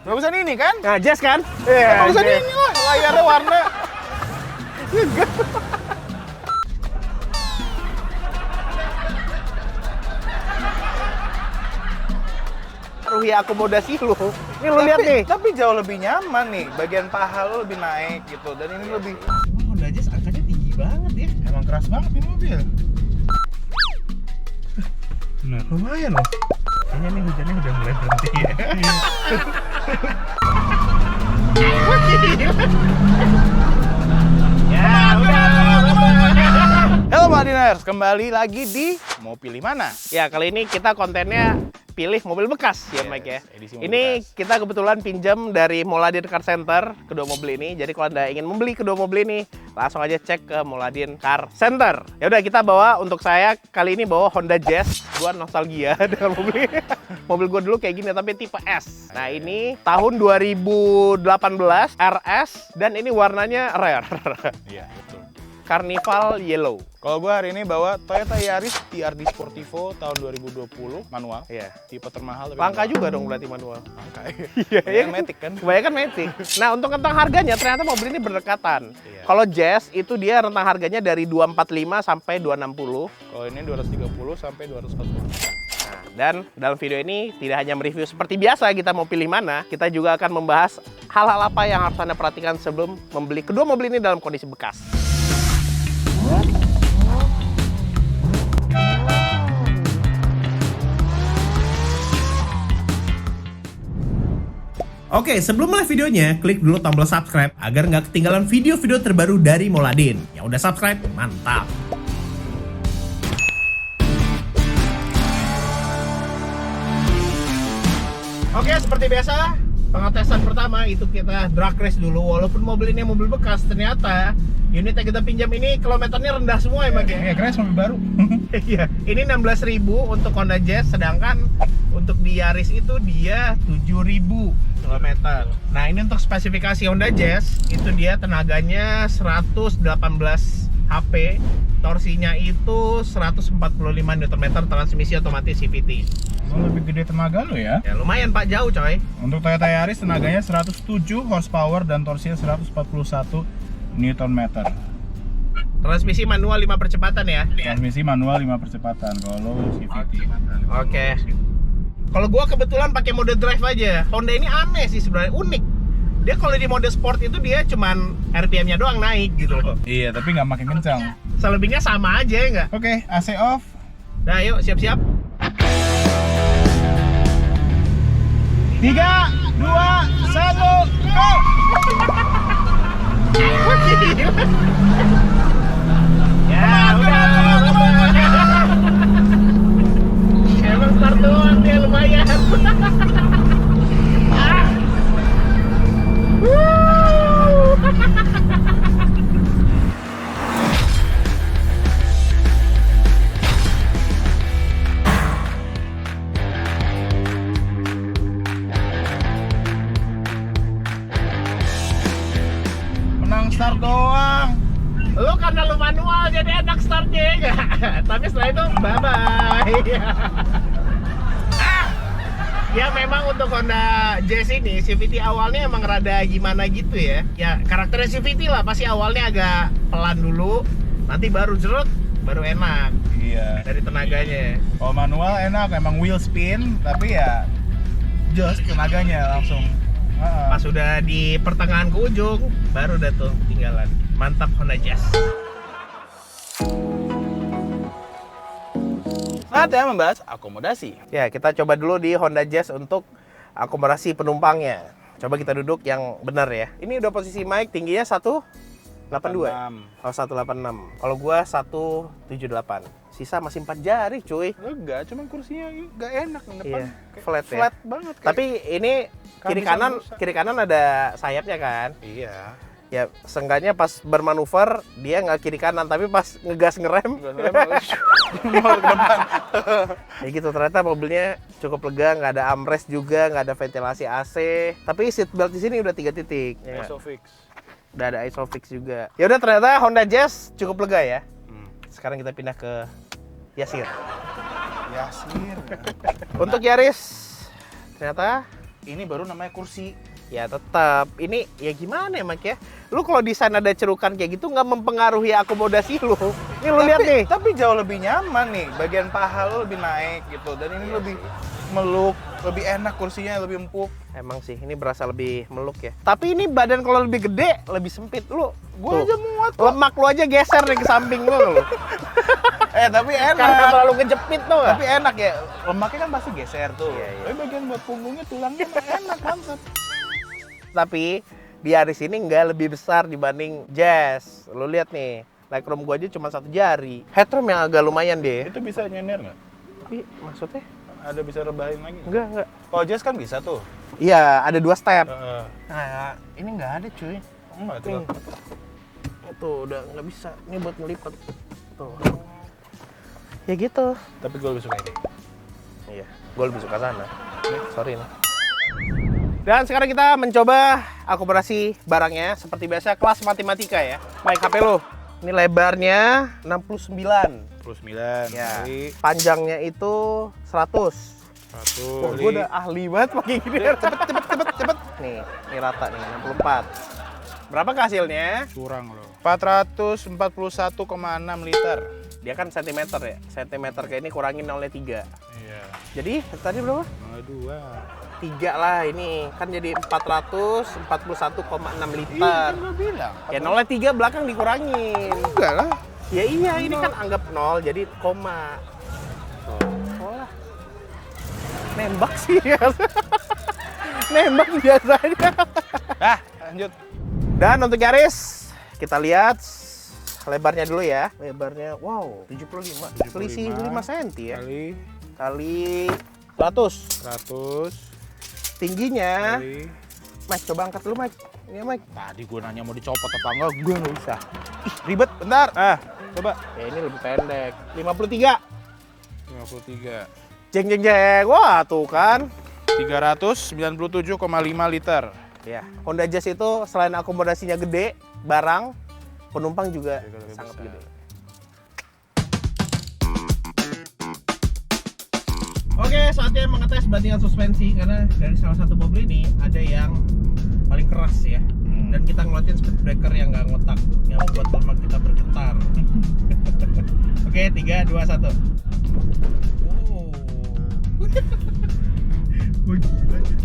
Bagusan ini kan? Nah, Jazz kan? Bagusan ini lah, layarnya warna. Ruhi akomodasi lu. Ini lu lihat nih. Tapi jauh lebih nyaman nih. Bagian paha lu lebih naik gitu. Dan ini lebih... Honda Jazz angkanya tinggi banget ya. Emang keras banget ini mobil. Bener. Lumayan loh. Kayaknya nih hujannya udah mulai berhenti ya. Ya, udah. Halo Madiners, kembali lagi di Mau Pilih Mana? Ya, kali ini kita kontennya pilih mobil bekas ya, Mike ya. Edisi mobil Ini bekas. kita kebetulan pinjam dari Mouladin Car Center kedua mobil ini. Jadi kalau Anda ingin membeli kedua mobil ini, langsung aja cek ke Mouladin Car Center. Ya udah, kita bawa, untuk saya kali ini bawa Honda Jazz. Gua nostalgia dengan mobil ini. Mobil gua dulu kayak gini tapi tipe S. Nah, ini tahun 2018 RS dan ini warnanya rare. Iya, betul. Carnival Yellow. Kalau gue hari ini bawa Toyota Yaris TRD Sportivo tahun 2020 manual. Iya. Tipe termahal. Tapi Langka manual. juga dong berarti manual. Langka. Iya, Ya, Matic kan. Kebanyakan Matic. Nah, untuk rentang harganya ternyata mobil ini berdekatan. Iya. Kalau Jazz itu dia rentang harganya dari 245 sampai 260. Kalau ini 230 sampai 240. Nah, dan dalam video ini tidak hanya mereview seperti biasa kita mau pilih mana, kita juga akan membahas hal-hal apa yang harus Anda perhatikan sebelum membeli kedua mobil ini dalam kondisi bekas. Oke, sebelum mulai videonya, klik dulu tombol subscribe agar nggak ketinggalan video-video terbaru dari Mouladin. Yang udah subscribe, mantap! Oke, seperti biasa, pengetesan pertama itu kita drag race dulu. Walaupun mobil ini mobil bekas, ternyata unit yang kita pinjam ini kilometernya rendah semua ya, Bang ya? Keren mobil baru. Iya, ini 16.000 untuk Honda Jazz, sedangkan untuk di Yaris itu dia 7.000 km. Nah, ini untuk spesifikasi Honda Jazz, itu dia tenaganya 118 HP, torsinya itu 145 Nm, transmisi otomatis CVT. Emang lebih gede tenaga lo ya? Ya lumayan Pak, jauh coy. Untuk Toyota Yaris tenaganya 107 horsepower dan torsinya 141 Nm. Transmisi manual 5 percepatan ya. Transmisi manual 5 percepatan. Kalau lo CVT. Oke. Kalau gua kebetulan pakai mode drive aja. Honda ini aneh sih sebenarnya, unik. Dia kalau di mode sport itu dia cuman RPM-nya doang naik gitu loh. Iya, tapi nggak makin kencang. Selebihnya sama aja ya nggak? Oke, AC off. Nah yuk siap-siap. 3, 2, 1, go! Ya udah. Emang start doang dia lumayan. Menang start doang. Lu karena lu manual jadi enak startnya ya nggak? Tapi setelah itu bye-bye. Ya memang untuk Honda Jazz ini CVT awalnya emang rada gimana gitu ya. Ya karakternya CVT lah, pasti awalnya agak pelan dulu, nanti baru jerut, baru enak Iya. dari tenaganya. Kalau manual enak, emang wheel spin, tapi ya just tenaganya langsung. Pas udah di pertengahan ke ujung, baru udah tuh tinggalan. Mantap Honda Jazz. Saatnya membahas akomodasi. Ya, kita coba dulu di Honda Jazz untuk akomodasi penumpangnya. Coba kita duduk yang benar ya. Ini udah posisi mic tingginya 182. Oh, 186. Kalau gua 178. Sisa masih 4 jari, cuy. Enggak, cuman kursinya enggak enak yang depan. Iya, Kayak flat ya. Flat banget. Kayak. Tapi ini kiri Bisa kanan, rusak. kiri kanan ada sayapnya kan? Iya. Ya, seenggaknya pas bermanuver dia nggak kiri kanan, tapi pas ngegas ngerem, Mau ke depan. ya gitu. Ternyata mobilnya cukup lega, nggak ada armrest juga, nggak ada ventilasi AC. Tapi seat belt di sini udah 3 titik. Ya, Isofix. udah ada Isofix juga. Ya udah, ternyata Honda Jazz cukup lega ya. Sekarang kita pindah ke Yasir. Yasir. Untuk Yaris, ternyata ini baru namanya kursi. Ya tetap, ini ya gimana ya Mak ya? Lu kalau desain ada cerukan kayak gitu nggak mempengaruhi akomodasi lu. Ini lu lihat nih. Tapi jauh lebih nyaman nih, bagian paha lu lebih naik gitu. Dan ini lebih meluk, lebih enak kursinya, lebih empuk. Emang sih, ini berasa lebih meluk ya. Tapi ini badan kalau lebih gede, lebih sempit. Lu, Gua aja muat kok. lemak lu aja geser nih ke samping lu. Tapi enak. Karena terlalu kejepit tuh. Tapi enak ya, lemaknya kan pasti geser tuh. Iya, iya. Tapi bagian buat punggungnya, tulangnya enak, mantap. Tapi di Yaris ini nggak lebih besar dibanding Jazz. Lu lihat nih, legroom gua aja cuma 1 jari. Headroom yang agak lumayan deh. Itu bisa nyender nggak? Tapi maksudnya? Ada bisa rebahin lagi? Enggak. Kalau Jazz kan bisa tuh. Iya, ada 2 step. Heeh. Nah, ini nggak ada cuy. Enggak Nih. tuh. Tuh, udah nggak bisa. Ini buat ngelipet. Tuh. Ya gitu. Tapi gue lebih suka ini. Iya, gue lebih suka sana. Sorry nih. Dan sekarang kita mencoba akomodasi barangnya. Seperti biasa, kelas matematika ya. Baik, HP lo. Ini lebarnya 69. 29 Ya. kali Panjangnya itu 100. 1 Wah, gue udah ahli banget pakai gini. Cepet. Nih, ini rata nih, 64. Berapa hasilnya? curang loh. 441,6 liter. Dia kan sentimeter ya. Sentimeter kayak ini kurangin oleh 3. Iya. Jadi, tadi berapa? 2. 3 lah ini. Kan jadi 441,6 Iya, liter. kan gue bilang. Ya 0,3 belakang dikurangin. Enggak lah. Ya iya, ini kan anggap 0 jadi koma. Oh lah. Nembak sih ya. Nembak biasanya. Lanjut. Dan untuk Yaris, kita lihat lebarnya dulu ya. Lebarnya, wow, 75. Selisih 5 cm ya. Kali 100. 100 Tingginya, kali. Mike, coba angkat dulu, Mike. Ini, Mike. Tadi gue nanya mau dicopot apa enggak, gue nggak usah. Ih, ribet, bentar. Coba. Ya ini lebih pendek. 53. 53. Jeng. Wah, tuh kan. 397,5 liter. Ya, Honda Jazz itu selain akomodasinya gede, barang, penumpang juga Lebih sangat besar. gede. Oke, saatnya mengetes bandingan suspensi karena dari salah satu mobil ini ada yang paling keras ya. Dan kita ngeliatin speed breaker yang nggak ngotak, yang membuat lemak kita bergetar. Oke, 3, 2, 1. Oh. Wah, gila ya.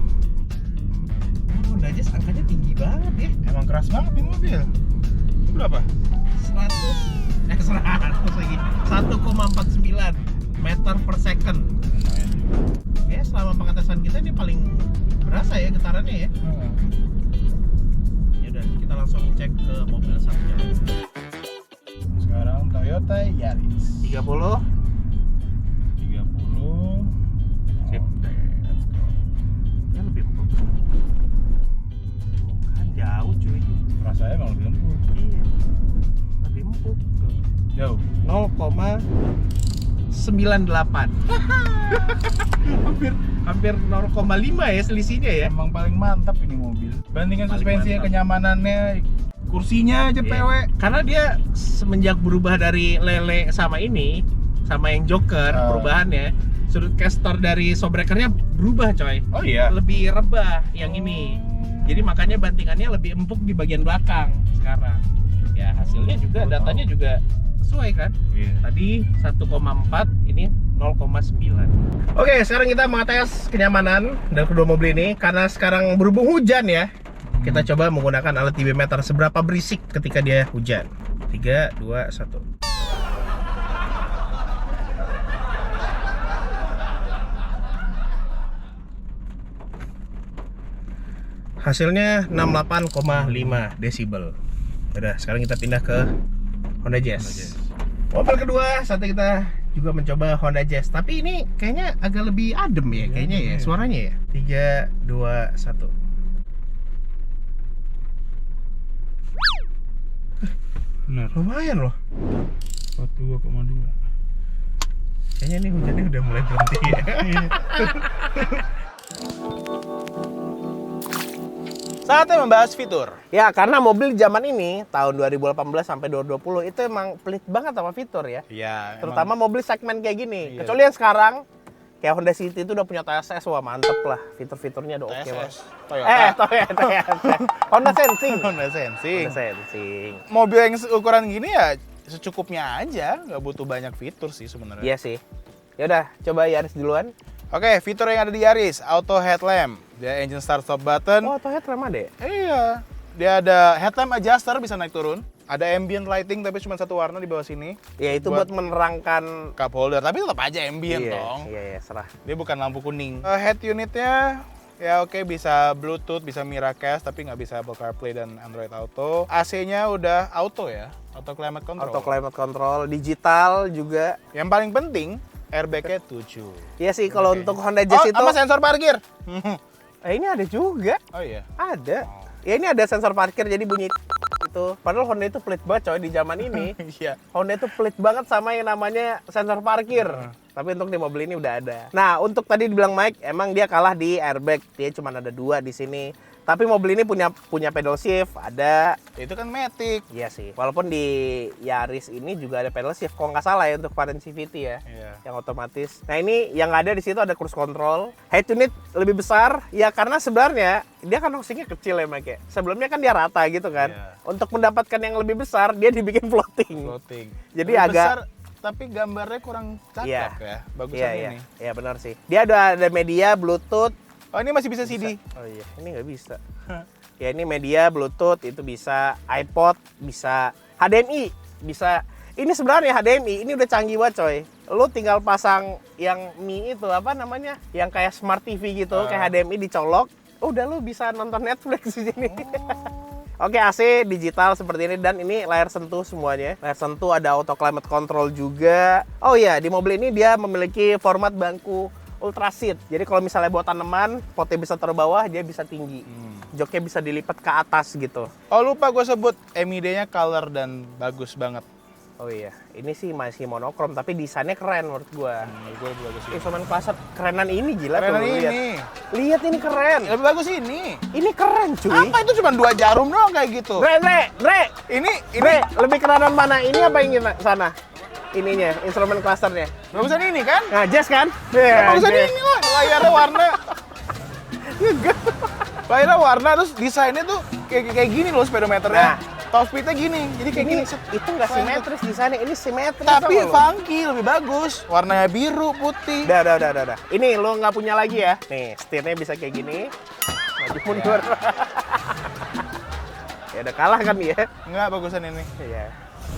Honda Jazz angkanya tinggi banget ya. Emang keras banget nih mobil. Itu berapa? 100 lagi. 1,49 meter per second. Ya, selama pengetesan kita ini paling berasa ya getarannya ya. Ya udah, kita langsung cek ke mobil satunya. Sekarang Toyota Yaris 30. 30. Sip. Oke, let's go. Ya lebih empuk. Tuh, kan jauh cuy. Rasanya emang lebih empuk. Iya. Lebih empuk. Tuh. Jauh. 0,98. hampir 0,5 ya selisihnya ya. Emang paling mantap ini mobil. Bandingkan Paling suspensinya, mantap. kenyamanannya, kursinya aja Iya. PW. Karena dia semenjak berubah dari lele sama ini, sama yang Joker, perubahannya, sudut caster dari showbreakernya berubah coy. Oh iya. Lebih rebah yang ini. Jadi makanya bantingannya lebih empuk di bagian belakang sekarang. Ya hasilnya juga, datanya juga sesuai kan. Iya. Tadi 1,4, ini 0,9. Oke, sekarang kita mengetes kenyamanan dari kedua mobil ini. Karena sekarang berhubung hujan ya, kita coba menggunakan alat dB meter seberapa berisik ketika dia hujan. 3, 2, 1. Hasilnya 68,5 desibel. Udah, sekarang kita pindah ke Honda Jazz. Mobil kedua, saatnya kita juga mencoba Honda Jazz. Tapi ini kayaknya agak lebih adem ya, kayaknya ya, suaranya ya. 3, 2, 1. Bener. Lumayan loh. 42,2. Kayaknya ini hujannya udah mulai berhenti ya. Saatnya membahas fitur. Ya, karena mobil zaman ini tahun 2018 sampai 2020 itu emang pelit banget sama fitur ya. Iya. Terutama mobil segmen kayak gini. Iya. Kecuali yang sekarang Kayak Honda City itu udah punya TSS, wah mantep lah. Fitur-fiturnya udah oke lah. TSS, Toyota. Toyota. Honda Sensing. Honda Sensing. Honda Sensing. Mobil yang ukuran gini ya secukupnya aja, nggak butuh banyak fitur sih sebenarnya. Iya sih. Ya udah, coba Yaris duluan. Oke, fitur yang ada di Yaris, auto headlamp, dia engine start stop button. Oh, Toyota ramah deh. Iya, dia ada headlamp adjuster bisa naik turun. Ada ambient lighting tapi cuma satu warna di bawah sini. Ya itu buat menerangkan. Cup holder, tapi tetap aja ambient dong. Iya, serah. Dia bukan lampu kuning. Head unitnya ya oke, bisa Bluetooth, bisa Miracast, tapi nggak bisa Apple CarPlay dan Android Auto. AC-nya udah auto ya, auto climate control. Auto climate control, digital juga. Yang paling penting, airbag-nya 7. Iya sih, kalau Oke. untuk Honda Jazz itu. sama sensor parkir. Ini ada juga. Oh iya. Ada. Ya ini ada sensor parkir jadi bunyi itu. Padahal Honda itu pelit banget coy di zaman ini. Iya. Honda itu pelit banget sama yang namanya sensor parkir. Tapi untuk di mobil ini udah ada. Nah, untuk tadi dibilang Mike, emang dia kalah di airbag. Dia cuma ada 2 di sini. Tapi mobil ini punya pedal shift, ada. Itu kan Matic. Iya sih. Walaupun di Yaris ini juga ada pedal shift, kalau nggak salah ya untuk varian CVT ya. Iya. Yang otomatis. Nah ini yang ada di situ ada cruise control. Head unit lebih besar, ya karena sebenarnya dia kan housingnya kecil ya Mike. Sebelumnya kan dia rata gitu kan. Iya. Untuk mendapatkan yang lebih besar, dia dibikin floating. Floating. Jadi Lebih agak- besar, tapi gambarnya kurang cakep ya. Bagusan Iya, ini. iya benar sih. Dia ada media, Bluetooth. Oh, ini masih bisa CD. Oh iya, ini nggak bisa. Ya ini media, Bluetooth itu bisa, iPod bisa, HDMI bisa. Ini sebenarnya HDMI, ini udah canggih banget coy. Lu tinggal pasang yang Mi itu apa namanya? Yang kayak Smart TV gitu, kayak HDMI dicolok. Udah lu bisa nonton Netflix di sini. Oke, AC digital seperti ini dan ini layar sentuh semuanya. Layar sentuh, ada auto climate control juga. Oh iya, di mobil ini dia memiliki format bangku ultra seat. Jadi kalau misalnya buat tanaman, potnya bisa taruh bawah, dia bisa tinggi. Joknya bisa dilipat ke atas gitu. Oh, lupa gue sebut MID-nya color dan bagus banget. Oh iya, ini sih masih monokrom tapi desainnya keren menurut gua. Gue bagus ini. Instrumen cluster kerenan ini gila Kerenan tuh. ini. Lihat ini keren. Lebih bagus ini. Ini keren cuy. Apa itu cuma 2 jarum doang kayak gitu? Dre, Ini lebih kerenan mana? Ini apa yang sana? Ininya, instrumen clusternya. bagusan ini kan? Nah, jazz kan? Bagusan Jazz. ini lah. Layarnya warna. Layarnya warna terus desainnya tuh kayak gini loh speedometernya. Top speednya gini. Jadi kayak Ini gini. itu nggak simetris desainnya, ini simetris. Tapi tau nggak lu? funky, lebih bagus. Warnanya biru, putih. Udah. Ini lo nggak punya lagi ya? Nih, setirnya bisa kayak gini. Maju mundur. Ya udah kalah kan ya? Enggak, bagusan ini. Iya.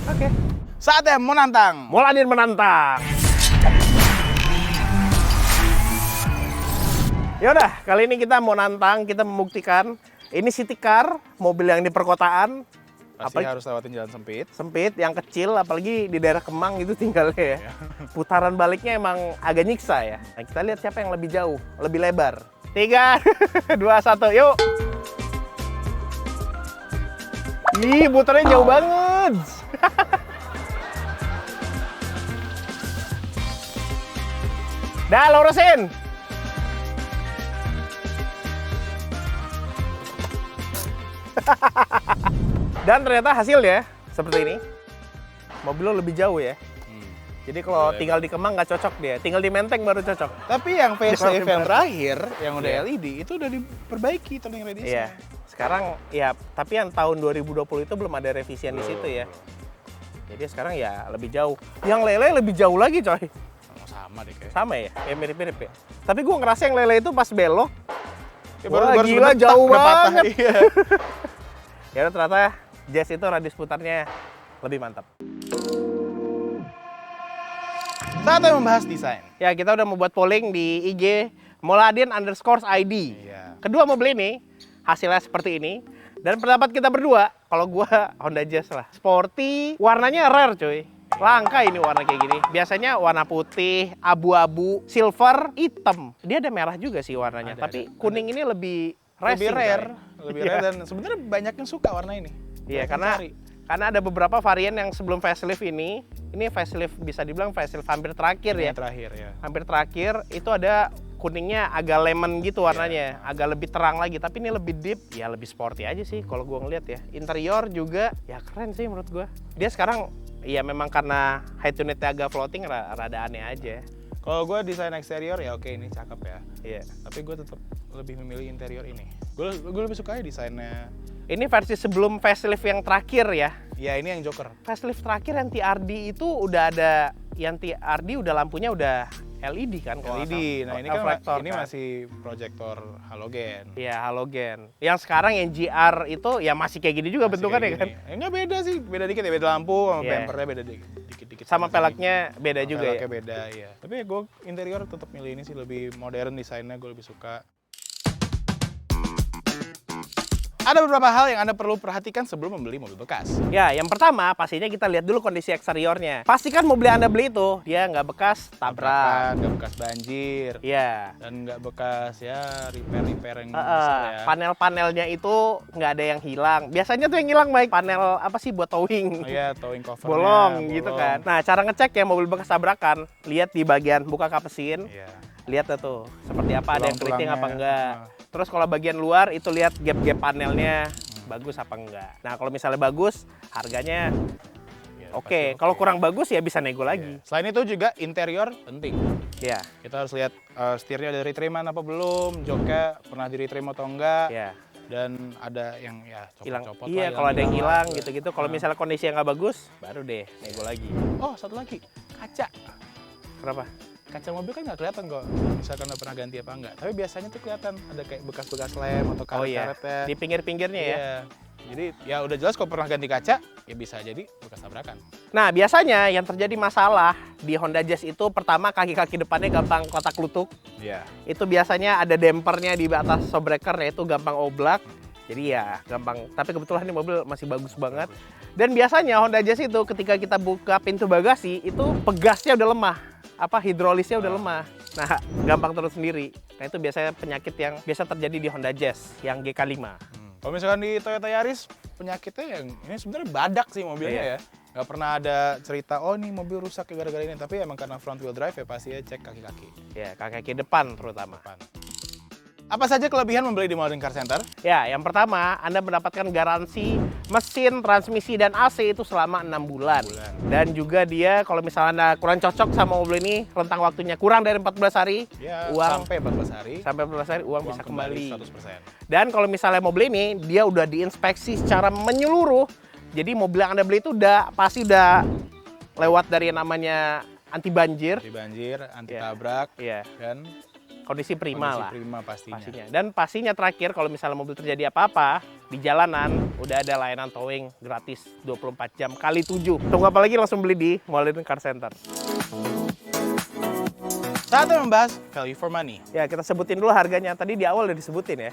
Oke. Saatnya menantang. Moladin menantang. Yaudah, kali ini kita mau nantang, kita membuktikan ini city car, mobil yang di perkotaan. Pasti harus lewatin jalan sempit. Sempit, yang kecil, apalagi di daerah Kemang itu tinggalnya ya. Putaran baliknya emang agak nyiksa ya. Nah, kita lihat siapa yang lebih jauh, lebih lebar. 3, 2, 1, yuk! Ih, putarnya jauh banget. Dah, lurusin. Dan ternyata hasilnya seperti ini. Mobil lo lebih jauh ya. Jadi kalau tinggal di Kemang nggak cocok dia. Tinggal di Menteng baru cocok. Tapi yang facelift yang terakhir, yang udah Iya. LED, itu udah diperbaiki turning radius. Iya. Sekarang ya, tapi yang tahun 2020 itu belum ada revisian di situ ya. Jadi sekarang ya lebih jauh. Yang lele lebih jauh lagi coy. Sama deh kayak. Sama ya, kayak mirip-mirip ya. Tapi gue ngerasa yang lele itu pas belok. Ya, Wah, gila sebentar, jauh udah patah. banget. Iya. Ya udah, ternyata Jazz itu radius putarnya lebih mantap. Saatnya membahas desain. Ya, kita udah membuat polling di IG Moladin_ID. Iya. Kedua mobil ini hasilnya seperti ini. Dan pendapat kita berdua, kalau gua Honda Jazz lah. Sporty, warnanya rare cuy. Langka ini warna kayak gini. Biasanya warna putih, abu-abu, silver, hitam. Dia ada merah juga sih warnanya. Tapi kuning ini lebih Lebih racing, rare, coy. lebih Iya. rare dan sebenarnya banyak yang suka warna ini. Iya, Banyak karena yang cari. ada beberapa varian yang sebelum facelift ini facelift bisa dibilang facelift hampir terakhir ya. Yang terakhir ya. Hampir terakhir itu ada kuningnya agak lemon gitu warnanya, agak lebih terang lagi, tapi ini lebih deep, ya lebih sporty aja sih kalau gua ngeliat ya. Interior juga ya keren sih menurut gua. Dia sekarang ya memang karena head unitnya agak floating rada aneh aja. Kalau gue desain eksterior ya oke, ini cakep ya. Iya. Tapi gue tetap lebih memilih interior ini. Gue lebih suka ya desainnya. Ini versi sebelum facelift yang terakhir ya. Ya ini yang Joker. Facelift terakhir yang TRD itu udah ada, yang TRD udah lampunya udah LED kan kalau nggak LED. salah. Nah ini kan Reflektor ini kan. masih proyektor halogen. Iya, halogen. Yang sekarang yang GR itu ya masih kayak gini juga Masih bentukannya kayak kan. gini. Enggak beda sih, beda dikit ya, beda lampu sama Iya. bumpernya beda dikit-dikit. Sama peleknya beda juga ya. Peleknya beda ya. Tapi gue interior tetap milih ini sih, lebih modern desainnya, gue lebih suka. Ada beberapa hal yang Anda perlu perhatikan sebelum membeli mobil bekas. Ya, yang pertama pastinya kita lihat dulu kondisi eksteriornya. Pastikan mobil yang Anda beli itu dia nggak bekas tabrak. Nggak bekas banjir. Iya. Dan nggak bekas ya repair yang besar ya. Panel-panelnya itu nggak ada yang hilang. Biasanya tuh yang hilang baik panel apa sih buat towing. Oh iya, towing covernya. Bolong gitu kan. Nah, cara ngecek ya mobil bekas tabrakan, lihat di bagian buka kap mesin. Iya. Lihat tuh seperti apa, ada yang keriting apa enggak. Nah. Terus kalau bagian luar itu lihat gap-gap panelnya bagus apa enggak. Nah, kalau misalnya bagus, harganya Ya, oke. pasti Kalau oke. kurang bagus ya bisa nego lagi. Iya. Selain itu juga interior penting. Ya. Kita harus lihat setirnya ada retriman apa belum, joknya pernah di retrim atau enggak. Ya. Dan ada yang ya Hilang. copot-copot Iya, lah, kalau ada yang hilang lah. gitu-gitu. Kalau misalnya kondisi yang nggak bagus, baru deh nego lagi. Oh, satu lagi, kaca. Kenapa? Kaca mobil kan nggak kelihatan kok, misalkan udah pernah ganti apa enggak. Tapi biasanya tuh kelihatan ada kayak bekas-bekas lem atau Oh iya. karet-karetnya. Di pinggir-pinggirnya ya. Iya. Jadi ya udah jelas kalau pernah ganti kaca, ya bisa jadi bekas tabrakan. Nah, biasanya yang terjadi masalah di Honda Jazz itu pertama kaki-kaki depannya gampang kotak lutuk. Iya. Itu biasanya ada dampernya di atas shockbreaker, itu gampang oblak. Jadi ya gampang. Tapi kebetulan ini mobil masih bagus banget. Dan biasanya Honda Jazz itu ketika kita buka pintu bagasi itu pegasnya udah lemah. Hidrolisnya udah lemah. Nah, gampang turun sendiri. Nah, itu biasanya penyakit yang biasa terjadi di Honda Jazz yang GK5. Kalau misalkan di Toyota Yaris, penyakitnya yang ini sebenarnya badak sih mobilnya Iya. ya. Nggak pernah ada cerita, oh nih mobil rusak gara-gara ini. Tapi emang karena front wheel drive ya pasti ya cek kaki-kaki Ya, kaki-kaki depan terutama. depan. Apa saja kelebihan membeli di Modern Car Center? Ya, yang pertama, Anda mendapatkan garansi mesin, transmisi, dan AC itu selama 6 bulan. Dan juga dia, kalau misalnya Anda kurang cocok sama mobil ini, rentang waktunya kurang dari 14 hari, Ya, uang sampai 14 hari. sampai 14 hari, uang bisa kembali. 100%. Dan kalau misalnya mobil ini, dia udah diinspeksi secara menyeluruh. Jadi mobil yang Anda beli itu pasti udah lewat dari yang namanya anti banjir. Di banjir, anti Iya. tabrak, Iya, dan kondisi prima kondisi lah. prima pastinya. Dan pastinya terakhir kalau misalnya mobil terjadi apa-apa di jalanan udah ada layanan towing gratis 24 jam kali 7. Tunggu apa lagi, langsung beli di Modern Car Center. Saatnya membahas value for money. Ya, kita sebutin dulu harganya. Tadi di awal udah disebutin ya.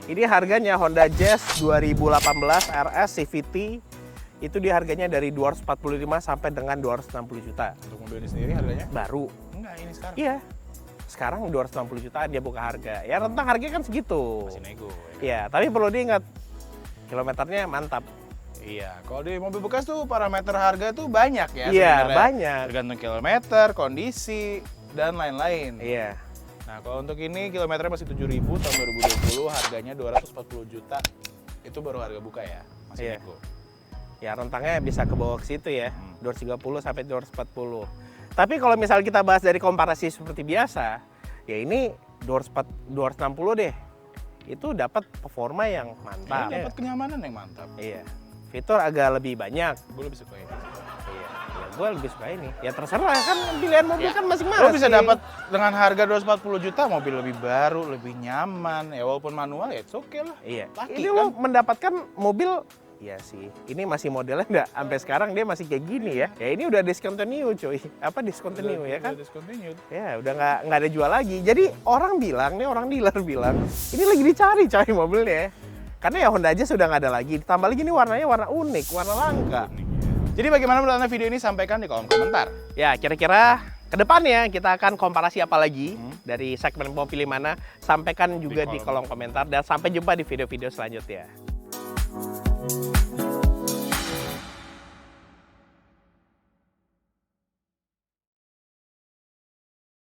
Ini harganya Honda Jazz 2018 RS CVT. Itu dia harganya dari 245 sampai dengan 260 juta. Untuk mobil ini sendiri harganya? Baru. Enggak, ini sekarang. Iya. Sekarang 260 jutaan dia buka harga. Ya rentang harganya kan segitu. Masih nego. Iya, tapi perlu diingat kilometernya mantap. Iya, kalau di mobil bekas tuh parameter harga tuh banyak ya Iya, sebenarnya. banyak. Tergantung kilometer, kondisi, dan lain-lain. Iya. Nah, kalau untuk ini kilometernya masih 7.000 tahun 2020, harganya 240 juta. Itu baru harga buka ya, masih Iya. nego. Ya rentangnya bisa ke bawah ke situ ya, 230 sampai 240. Tapi kalau misal kita bahas dari komparasi seperti biasa, ya ini 260 deh. Itu dapat performa yang mantap. Ini dapat kenyamanan yang mantap. Iya. Fitur agak lebih banyak. Gue lebih suka ini. Iya. Ya gue lebih suka ini. Ya terserah kan, pilihan mobil Ya. kan masing-masing. Lo bisa dapat dengan harga 240 juta mobil lebih baru, lebih nyaman. Ya walaupun manual ya it's okay lah. Iya. Laki, Ini kan? lo mendapatkan mobil. Iya sih, ini masih modelnya nggak sampai sekarang dia masih kayak gini ya. Ya ini udah discontinue cuy. Apa discontinue ya kan? Udah discontinued. Ya udah nggak ada jual lagi. Jadi orang bilang nih, orang dealer bilang ini lagi dicari coy mobilnya. Karena ya Honda aja sudah nggak ada lagi. Ditambah lagi ini warnanya warna unik, warna langka. Jadi bagaimana menurut Anda video ini? Sampaikan di kolom komentar. Ya kira-kira kedepannya kita akan komparasi apa lagi dari segmen mau pilih mana. Sampaikan juga di kolom komentar dan sampai jumpa di video-video selanjutnya.